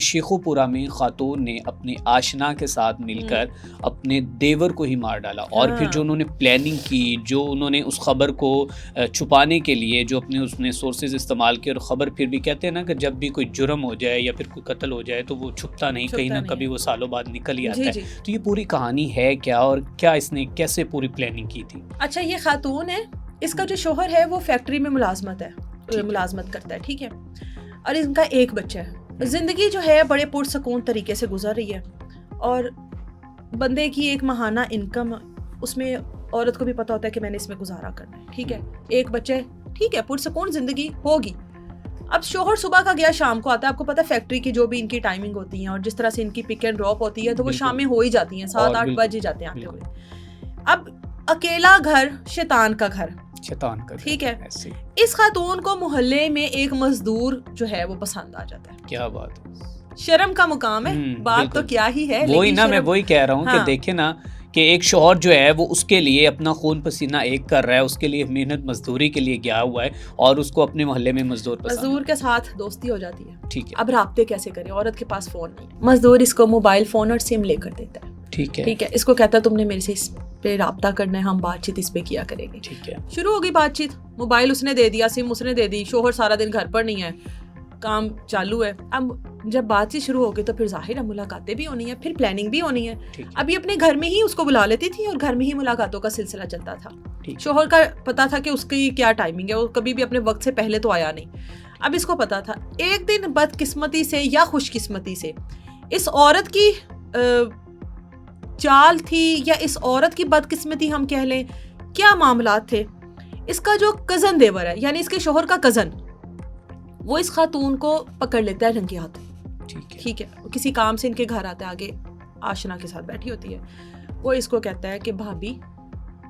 शेखोपुरा में खातून ने अपने आशना के साथ मिलकर अपने देवर को ही मार डाला। और फिर जो उन्होंने प्लानिंग की, जो उन्होंने उस खबर को छुपाने के लिए जो अपने उसने सोर्सेज इस्तेमाल किए, और ख़बर फिर भी कहते हैं ना कि जब भी कोई जुर्म हो जाए या फिर कोई कत्ल हो जाए तो वो छुपता नहीं, कहीं ना कभी वो सालों बाद निकल ही आता है। तो ये पूरी कहानी है क्या, और क्या इसने कैसे पूरी प्लानिंग की थी? अच्छा, ये खातून है, इसका जो शोहर है वो फैक्ट्री में मुलाजमत करता है, ठीक है, और इनका एक बच्चा है। जिंदगी जो है बड़े पुरसकून तरीके से गुजर रही है, और बंदे की एक माहाना इनकम, उसमें औरत को भी पता होता है कि मैंने इसमें गुजारा करना है, ठीक है, एक बच्चा है, ठीक है, पुरसकून जिंदगी होगी। अब शोहर सुबह का गया, शाम को आता है। आपको पता है फैक्ट्री की जो भी इनकी टाइमिंग होती है और जिस तरह से इनकी पिक एंड ड्रॉप होती है, तो वो शाम में हो ही जाती हैं, 7-8 बज ही जाते हैं आते हुए। अब अकेला घर शैतान का घर, ठीक है। इस खातून को मोहल्ले में एक मजदूर जो है वो पसंद आ जाता है। क्या बात है, शर्म का मुकाम है, बात तो क्या ही है। वही ना, मैं वही कह रहा हूँ कि देखे ना कि एक शौहर जो है वो उसके लिए अपना खून पसीना एक कर रहा है, उसके लिए मेहनत मजदूरी के लिए गया हुआ है, और उसको अपने मोहल्ले में मजदूर के साथ दोस्ती हो जाती है, ठीक है। अब राब्ते कैसे करें, औरत के पास फोन नहीं, मजदूर इसको मोबाइल फोन और सिम लेकर देता है, ठीक है। इसको कहता है तुमने मेरे से इस पे राब्ता करना है, हम बातचीत इस पे किया करेंगे, ठीक है। शुरू हो गई बातचीत, मोबाइल उसने दे दिया, सिम उसने दे दी, शोहर सारा दिन घर पर नहीं है, काम चालू है। अब जब बातचीत शुरू हो गई तो फिर जाहिर है मुलाकातें भी होनी है, फिर प्लानिंग भी होनी है। अभी अपने घर में ही उसको बुला लेती थी और घर में ही मुलाकातों का सिलसिला चलता था। शोहर का पता था कि उसकी क्या टाइमिंग है, वो कभी भी अपने वक्त से पहले तो आया नहीं। अब इसको पता था, एक दिन बदकिस्मती से या खुशकिस्मती से इस औरत की चाल थी, या इस औरत की बदकिस्मती हम कह लें, क्या मामलात थे। इसका जो कजन देवर है, यानी इसके शोहर का कजन, वो इस खातून को पकड़ लेता है रंगे हाथ, ठीक है। किसी काम से इनके घर आता है, आगे आशना के साथ बैठी होती है, वो इसको कहता है कि भाभी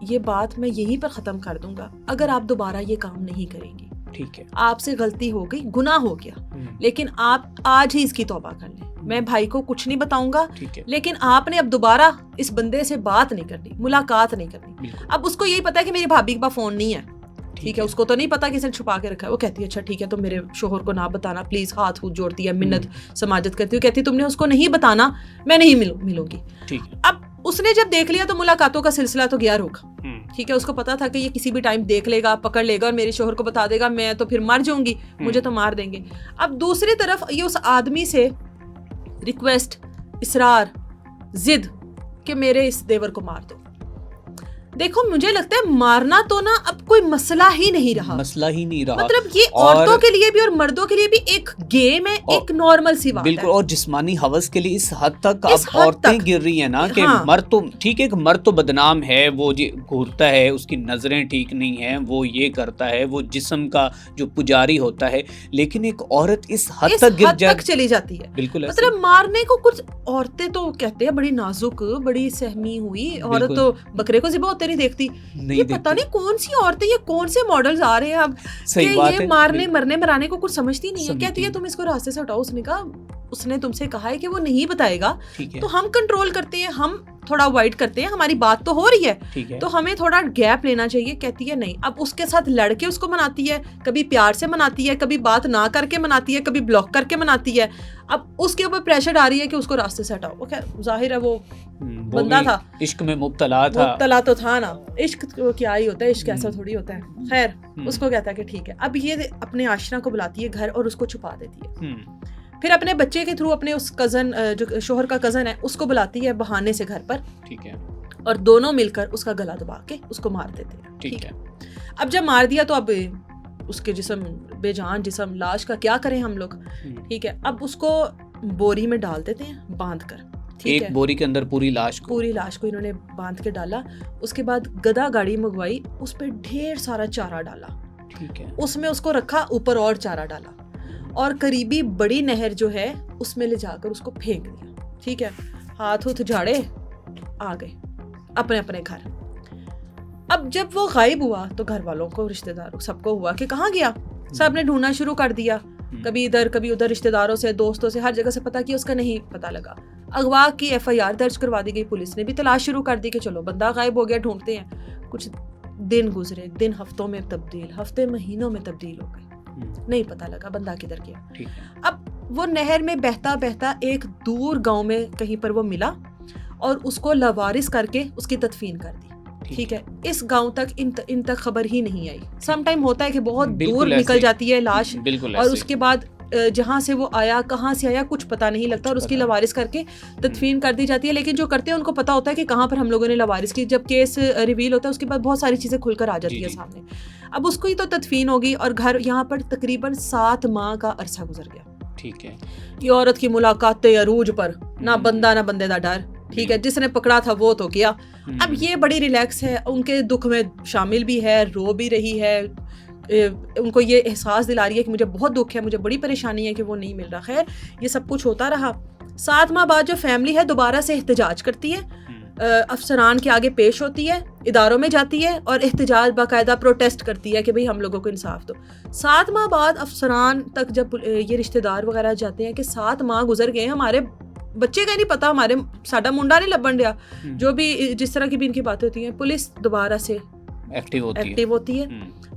ये बात मैं यहीं पर ख़त्म कर दूंगा अगर आप दोबारा ये काम नहीं करेंगी, ठीक है। आपसे गलती हो गई, गुनाह हो गया, लेकिन आप आज ही इसकी तौबा कर लें। मैं भाई को कुछ नहीं बताऊंगा, लेकिन आपने अब दोबारा इस बंदे से बात नहीं करनी, मुलाकात नहीं करनी। अब उसको यही पता है कि मेरी भाभी के पास फोन नहीं है, ठीक है, उसको तो नहीं पता कि इसने छुपा के रखा है। वो कहती है अच्छा ठीक है, तो मेरे शोहर को ना बताना प्लीज, हाथ हूथ जोड़ती है, मिन्नत समाजत करती है, कहती तुमने उसको नहीं बताना, मैं नहीं मिलूंगी। अब उसने जब देख लिया तो मुलाकातों का सिलसिला तो गया रुक, ठीक है। उसको पता था कि ये किसी भी टाइम देख लेगा, पकड़ लेगा और मेरे शोहर को बता देगा, मैं तो फिर मर जाऊंगी, मुझे तो मार देंगे। अब दूसरी तरफ ये उस आदमी से रिक्वेस्ट, इसरार, जिद कि मेरे इस देवर को मार दो। देखो मुझे लगता है मारना तो ना अब कोई मसला ही नहीं रहा, मतलब ये औरतों के लिए भी और मर्दों के लिए भी एक गेम है, एक नॉर्मल सी बात बिल्कुल। और जिस्मानी हवस के लिए इस हद तक अब औरतें गिर रही है ना कि मर्द तो ठीक है, मर्द तो बदनाम है, वो घूरता है, उसकी नजरें ठीक नहीं है, वो ये करता है, वो जिस्म का जो पुजारी होता है, लेकिन एक औरत इस हद तक चली जाती है। बिल्कुल, मतलब मारने को कुछ औरतें तो कहते हैं बड़ी नाजुक, बड़ी सहमी हुई औरत तो बकरे को ज़िबा नहीं देखती। ये पता नहीं कौन सी औरतें, ये कौन से मॉडल्स आ रहे हैं अब कि ये मारने मरने मराने को कुछ समझती नहीं है। कहती है तुम इसको रास्ते से हटाओ। उसने कहा, उसने तुमसे कहा है कि वो नहीं बताएगा, तो हम कंट्रोल करते हैं, हम थोड़ा अवॉइड करते हैं, हमारी बात तो हो रही है, तो हमें थोड़ा गैप लेना चाहिए। कहती है नहीं। अब उसके साथ लड़के उसको मनाती है, कभी प्यार से मनाती है, कभी बात ना करके मनाती है, कभी ब्लॉक करके मनाती है। अब उसके ऊपर प्रेशर आ रही है कि उसको रास्ते से हटाओ। ओके, जाहिर है वो बंदा था, इश्क में मुब्तला तो था ना। इश्क क्या ही होता है, इश्क ऐसा थोड़ी होता है। खैर, उसको कहता है कि ठीक है। अब ये अपने आशना को बुलाती है घर और उसको छुपा देती है। फिर अपने बच्चे के थ्रू अपने उस कजन, जो शोहर का कजन है, उसको बुलाती है बहाने से घर पर, ठीक है, और दोनों मिलकर उसका गला दबा के उसको मार देते हैं, ठीक है। अब जब मार दिया तो अब उसके जिस्म, बेजान जिस्म, लाश का क्या करें हम लोग, ठीक है। अब उसको बोरी में डाल देते हैं बांध कर, ठीक है। बोरी के अंदर पूरी लाश को इन्होंने बांध के डाला। उसके बाद गधा गाड़ी मंगवाई, उस पर ढेर सारा चारा डाला, ठीक है। उसमें उसको रखा, ऊपर और चारा डाला, और करीबी बड़ी नहर जो है उसमें ले जाकर उसको फेंक दिया, ठीक है। हाथ उठ झाड़े, आ गए अपने अपने घर। अब जब वो गायब हुआ तो घर वालों को, रिश्तेदारों, सबको हुआ कि कहाँ गया। सब ने ढूंढना शुरू कर दिया, कभी इधर कभी उधर, रिश्तेदारों से, दोस्तों से, हर जगह से पता किया, उसका नहीं पता लगा। अगवा की FIR दर्ज करवा दी गई, पुलिस ने भी तलाश शुरू कर दी कि चलो बंदा गायब हो गया, ढूंढते हैं। कुछ दिन गुजरे, दिन हफ्तों में तब्दील, हफ्ते महीनों में तब्दील हो गए। नहीं पता लगा बंदा किधर गया। ठीक है। अब वो नहर में बहता बहता एक दूर गांव में कहीं पर वो मिला और उसको लवारिस करके उसकी तदफीन कर दी। ठीक है, इस गांव तक इन तक खबर ही नहीं आई। सम टाइम होता है कि बहुत दूर निकल जाती है लाश और उसके बाद जहाँ से वो आया कहाँ से आया कुछ पता नहीं लगता और उसकी लवारिस करके तदफीन कर दी जाती है। लेकिन जो करते हैं उनको पता होता है कि कहाँ पर हम लोगों ने लवारिस की। जब केस रिवील होता है उसके बाद बहुत सारी चीज़ें खुलकर आ जाती है सामने। अब उसको ही तो तदफीन होगी और घर यहाँ पर तकरीबन 7 माह का अरसा गुजर गया। ठीक है। ये औरत की मुलाकातें अरूज पर, ना बंदा ना बंदे का डर। ठीक है, जिसने पकड़ा था वो तो किया। अब ये बड़ी रिलैक्स है, उनके दुख में शामिल भी है, रो भी रही है, उनको ये एहसास दिला रही है कि मुझे बहुत दुख है, मुझे बड़ी परेशानी है कि वो नहीं मिल रहा। खैर ये सब कुछ होता रहा। 7 माह बाद जो फैमिली है दोबारा से एहतजाज करती है, अफसरान के आगे पेश होती है, इदारों में जाती है और एहतजाज बाकायदा प्रोटेस्ट करती है कि भाई हम लोगों को इंसाफ दो। 7 माह बाद अफसरान तक जब ये रिश्तेदार वगैरह जाते हैं कि 7 माह गुजर गए, हमारे बच्चे का नहीं पता, हमारे साडा मुंडा नहीं लबन दिया, जो भी जिस तरह की भी इनकी बातें होती हैं, पुलिस दोबारा से एक्टिव होती है,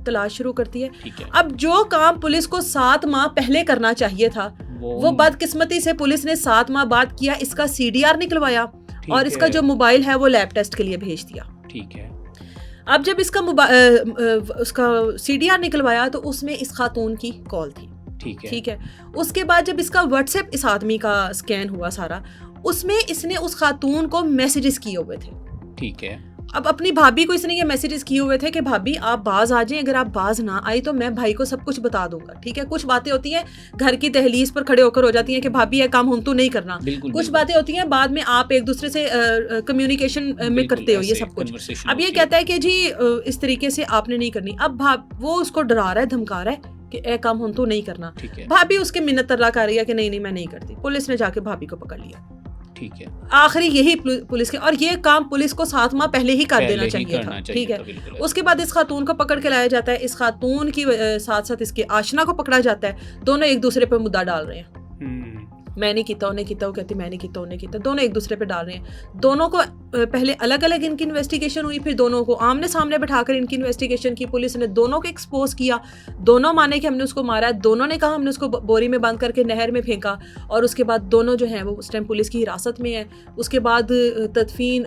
तलाश शुरू करती है। अब जो काम पुलिस को 7 माह पहले करना चाहिए था वो बदकिस्मती से पुलिस ने 7 माह बाद किया। इसका CDR निकलवाया और इसका जो मोबाइल है वो लैब टेस्ट के लिए भेज दिया। ठीक है। अब जब इसका उसका CDR निकलवाया तो उसमें इस खातून की कॉल थी। ठीक है। उसके बाद जब इसका व्हाट्सएप इस आदमी का स्कैन हुआ सारा, उसमें इसने उस खातून को मैसेजेस किए हुए थे। ठीक है। अब अपनी भाभी को इसने ये मैसेजेस किए हुए थे कि भाभी आप बाज आ जाएं, अगर आप बाज ना आई तो मैं भाई को सब कुछ बता दूंगा। ठीक है, कुछ बातें होती हैं घर की दहलीज पर खड़े होकर हो जाती हैं कि भाभी ये काम हम तो नहीं करना। कुछ बातें होती हैं बाद में आप एक दूसरे से कम्युनिकेशन में करते हो ये सब कुछ। अब ये कहता है कि जी इस तरीके से आपने नहीं करनी। अब वो उसको डरा रहा है, धमका रहा है कि ए काम हम तो नहीं करना। भाभी उसके मिन्नत तरला कर रही है कि नहीं मैं नहीं करती। पुलिस ने जाके भाभी को पकड़ लिया। ठीक है। आखिरी यही पुलिस के, और ये काम पुलिस को 7 माह पहले ही कर देना चाहिए था। ठीक है। उसके बाद इस खातून को पकड़ के लाया जाता है। इस खातून की साथ साथ इसके आशना को पकड़ा जाता है। दोनों एक दूसरे पे मुद्दा डाल रहे हैं, मैंने किया उन्हें किया, वो कहती मैंने किया उन्हें किया। दोनों एक दूसरे पे डाल रहे हैं। दोनों को पहले अलग अलग इनकी इन्वेस्टिगेशन हुई, फिर दोनों को आमने सामने बैठाकर इनकी इन्वेस्टिगेशन की। पुलिस ने दोनों को एक्सपोज किया। दोनों माने कि हमने उसको मारा है, दोनों ने कहा हमने उसको बोरी में बांध करके नहर में फेंका। और उसके बाद दोनों जो हैं वो उस टाइम पुलिस की हिरासत में है। उसके बाद तदफीन,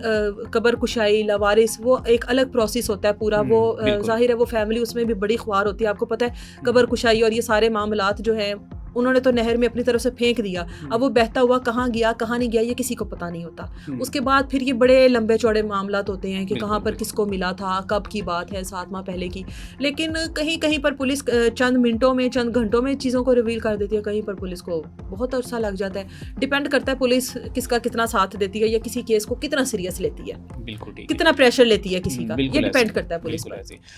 कब्र कुशाई, लवारिस, वो एक अलग प्रोसेस होता है पूरा। वो जाहिर है वो फैमिली उसमें भी बड़ी ख्वार होती है। आपको पता है कब्र कुशाई और ये सारे मामलात जो हैं उन्होंने तो नहर में अपनी तरफ से फेंक दिया। अब वो बहता हुआ कहाँ गया कहाँ नहीं गया ये किसी को पता नहीं होता। उसके बाद फिर ये बड़े लंबे चौड़े मामलात होते हैं कि कहाँ पर किसको मिला था, कब की बात है, 7 माह पहले की। लेकिन कहीं कहीं पर पुलिस चंद मिनटों में, चंद घंटों में चीज़ों को रिवील कर देती है, कहीं पर पुलिस को बहुत अरसा लग जाता है। डिपेंड करता है पुलिस किसका कितना साथ देती है या किसी केस को कितना सीरियस लेती है, कितना प्रेशर लेती है किसी का, ये डिपेंड करता है पुलिस पर।